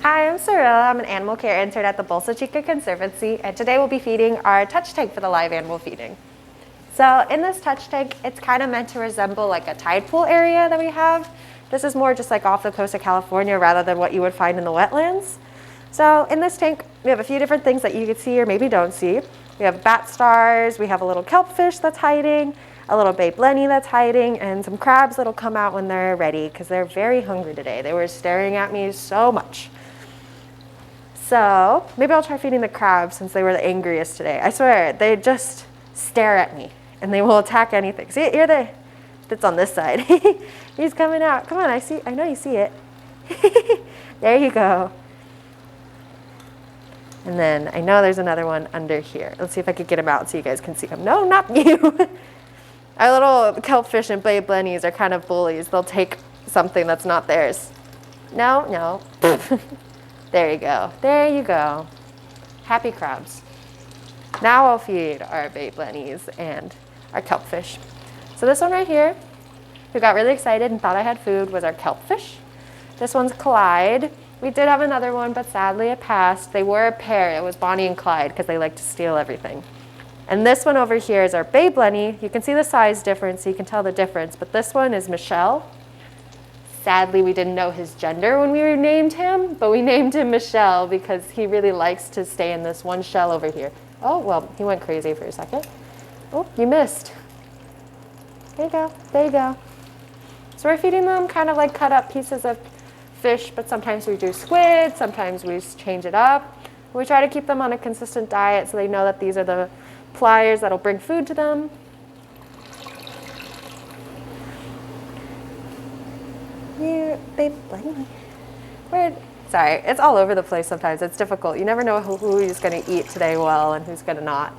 Hi, I'm Sorella. I'm an animal care intern at the Bolsa Chica Conservancy, and today we'll be feeding our touch tank for the live animal feeding. So in this touch tank, it's kind of meant to resemble like a tide pool area that we have. This is more just like off the coast of California rather than what you would find in the wetlands. So in this tank, we have a few different things that you can see or maybe don't see. We have bat stars, we have a little kelp fish that's hiding, a little babe Lenny that's hiding, and some crabs that'll come out when they're ready because they're very hungry today. They were staring at me so much. So maybe I'll try feeding the crabs since they were the angriest today. I swear, they just stare at me and they will attack anything. See, you're the, that's on this side. He's coming out. Come on, I know you see it. There you go. And then I know there's another one under here. Let's see if I could get him out so you guys can see him. No, not you. Our little kelp fish and babe Lennies are kind of bullies. They'll take something that's not theirs. No. There you go. There you go. Happy crabs. Now I'll feed our babe Lennies and our kelp fish. So this one right here, who got really excited and thought I had food, was our kelp fish. This one's Clyde. We did have another one, but sadly it passed. They were a pair. It was Bonnie and Clyde because they like to steal everything. And this one over here is our babe Lenny. You can see the size difference, so you can tell the difference. But this one is Michelle. Sadly, we didn't know his gender when we named him, but we named him Michelle because he really likes to stay in this one shell over here. Oh, well, he went crazy for a second. Oh, you missed. There you go. There you go. So we're feeding them kind of like cut up pieces of fish, but sometimes we do squid, sometimes we change it up. We try to keep them on a consistent diet so they know that these are the pliers that'll bring food to them. Babe Lenny. Sorry, it's all over the place sometimes. It's difficult. You never know who is going to eat today well and who's going to not.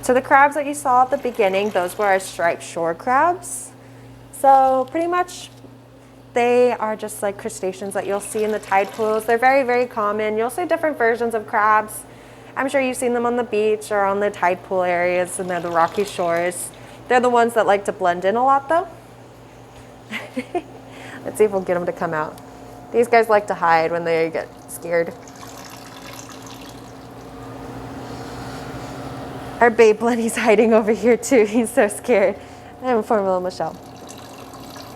So the crabs that you saw at the beginning, those were our striped shore crabs. So pretty much they are just like crustaceans that you'll see in the tide pools. They're very, very common. You'll see different versions of crabs. I'm sure you've seen them on the beach or on the tide pool areas, and they're the rocky shores. They're the ones that like to blend in a lot though. Let's see if we'll get them to come out. These guys like to hide when they get scared. Our babe Lenny's hiding over here too. He's so scared. I have a formula, Michelle.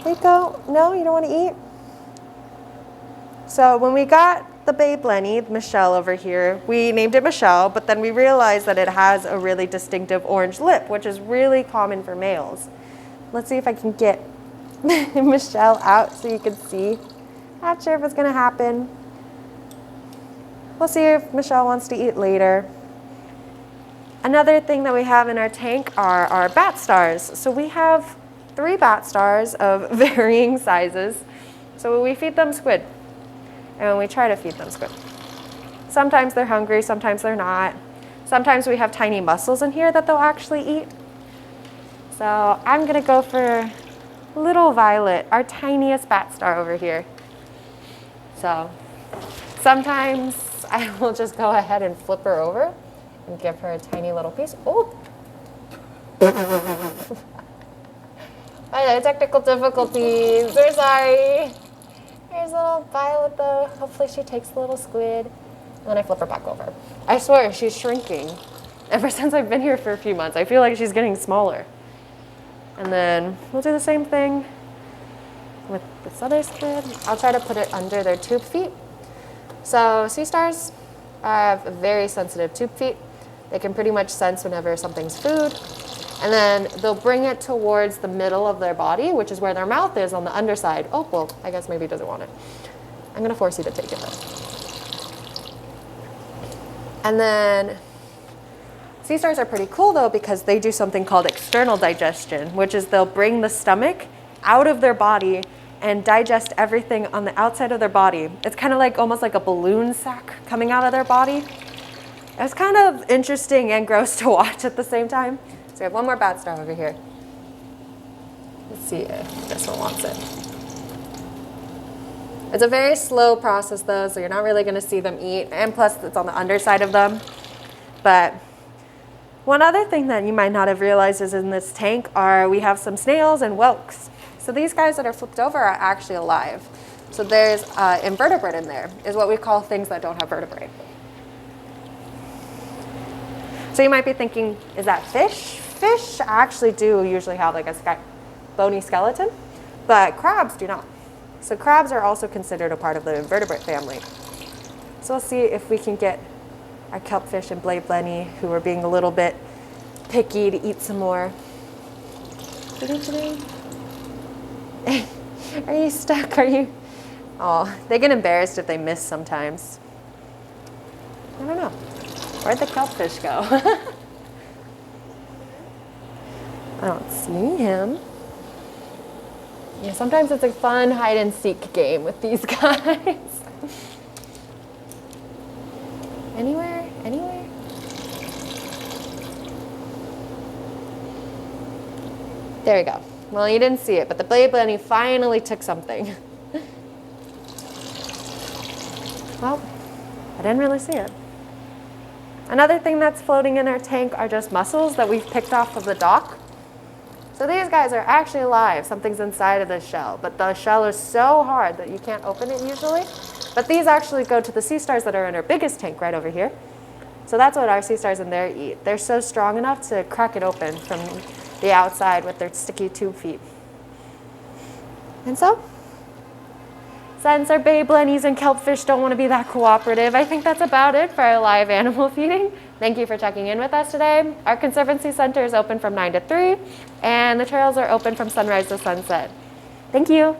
There you go. No, you don't want to eat? So when we got the babe Lenny, Michelle over here, we named it Michelle, but then we realized that it has a really distinctive orange lip, which is really common for males. Let's see if I can get Michelle out so you can see. Not sure if it's going to happen. We'll see if Michelle wants to eat later. Another thing that we have in our tank are our bat stars. So we have 3 bat stars of varying sizes. So we feed them squid. And we try to feed them squid. Sometimes they're hungry, sometimes they're not. Sometimes we have tiny mussels in here that they'll actually eat. So I'm gonna go for little Violet, our tiniest bat star over here. So sometimes I will just go ahead and flip her over and give her a tiny little piece. Oh! Technical difficulties, we're sorry. Here's little Violet though. Hopefully she takes the little squid. And then I flip her back over. I swear, she's shrinking. Ever since I've been here for a few months, I feel like she's getting smaller. And then we'll do the same thing with this other squid. I'll try to put it under their tube feet. So sea stars have very sensitive tube feet. They can pretty much sense whenever something's food. And then they'll bring it towards the middle of their body, which is where their mouth is on the underside. Oh, well, I guess maybe he doesn't want it. I'm gonna force you to take it though. And then sea stars are pretty cool though because they do something called external digestion, which is they'll bring the stomach out of their body and digest everything on the outside of their body. It's kind of like almost like a balloon sac coming out of their body. It's kind of interesting and gross to watch at the same time. So we have one more bat star over here. Let's see if this one wants it. It's a very slow process though, so you're not really gonna see them eat, and plus it's on the underside of them. But one other thing that you might not have realized is in this tank we have some snails and whelks. So these guys that are flipped over are actually alive. So there's invertebrate in there, is what we call things that don't have vertebrae. So you might be thinking, is that fish? Fish actually do usually have like a bony skeleton, but crabs do not. So crabs are also considered a part of the invertebrate family. So we'll see if we can get our kelpfish and blade blenny, who are being a little bit picky, to eat some more. Are you stuck? Are you? Oh, they get embarrassed if they miss sometimes. I don't know. Where'd the kelpfish go? I don't see him. Yeah, sometimes it's a fun hide and seek game with these guys. Anywhere? Anywhere? There we go. Well, you didn't see it, but the blade blenny finally took something. Well, I didn't really see it. Another thing that's floating in our tank are just mussels that we've picked off of the dock. So these guys are actually alive. Something's inside of the shell, but the shell is so hard that you can't open it usually. But these actually go to the sea stars that are in our biggest tank right over here. So that's what our sea stars in there eat. They're so strong enough to crack it open from the outside with their sticky tube feet. And so, since our bay blennies and kelpfish don't want to be that cooperative, I think that's about it for our live animal feeding. Thank you for checking in with us today. Our Conservancy Center is open from 9 to 3, and the trails are open from sunrise to sunset. Thank you.